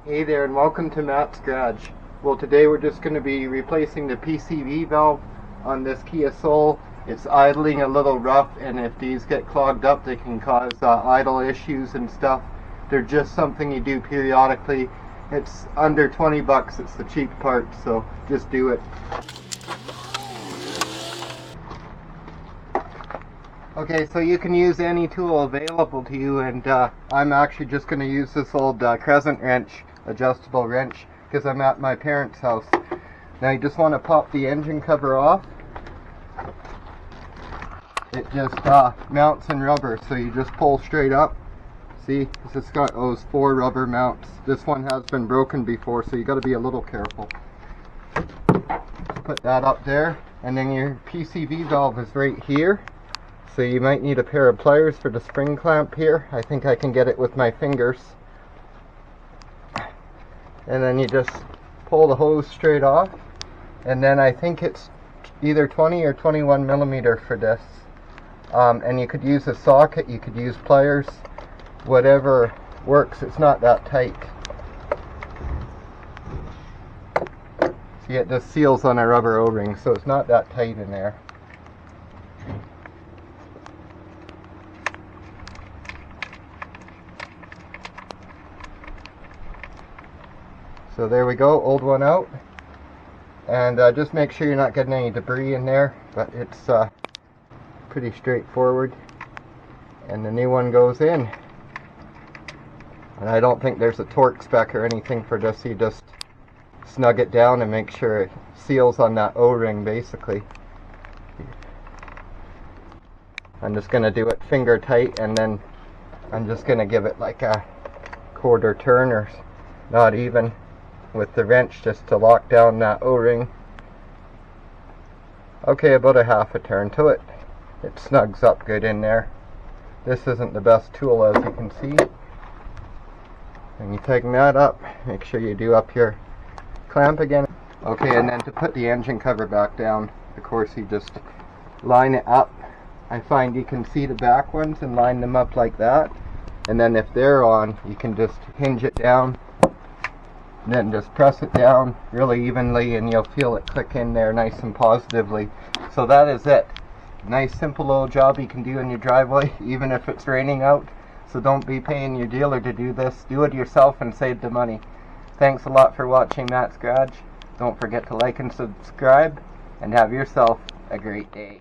Hey there, and welcome to Matt's Garage. Well, today we're just going to be replacing the PCV valve on this Kia Soul. It's idling a little rough, and if these get clogged up they can cause idle issues and stuff. They're just something you do periodically. It's under 20 bucks, it's the cheap part, so just do it. Okay, so you can use any tool available to you, and I'm actually just going to use this old crescent wrench, adjustable wrench, because I'm at my parents' house. Now you just want to pop the engine cover off. It just mounts in rubber, so you just pull straight up. See, it's got those 4 rubber mounts. This one has been broken before, so you got to be a little careful. Put that up there, and then your PCV valve is right here. So you might need a pair of pliers for the spring clamp here. I think I can get it with my fingers. And then you just pull the hose straight off. And then I think it's either 20 or 21 millimeter for this. And you could use a socket, you could use pliers, whatever works. It's not that tight. See, it just seals on a rubber O-ring, so it's not that tight in there. So there we go, old one out. And just make sure you're not getting any debris in there, but it's pretty straightforward. And the new one goes in. And I don't think there's a torque spec or anything for this. You just snug it down and make sure it seals on that O-ring basically. I'm just going to do it finger tight, and then I'm just going to give it like a quarter turn, or not even, with the wrench just to lock down that O-ring. Okay, about a half a turn to it. It snugs up good in there. This isn't the best tool, as you can see. And you tighten that up. Make sure you do up your clamp again. Okay, and then to put the engine cover back down, of course you just line it up. I find you can see the back ones and line them up like that. And then if they're on, you can just hinge it down. And then just press it down really evenly, and you'll feel it click in there nice and positively. So that is it. Nice simple little job you can do in your driveway, even if it's raining out. So don't be paying your dealer to do this. Do it yourself and save the money. Thanks a lot for watching Matt's Garage. Don't forget to like and subscribe, and have yourself a great day.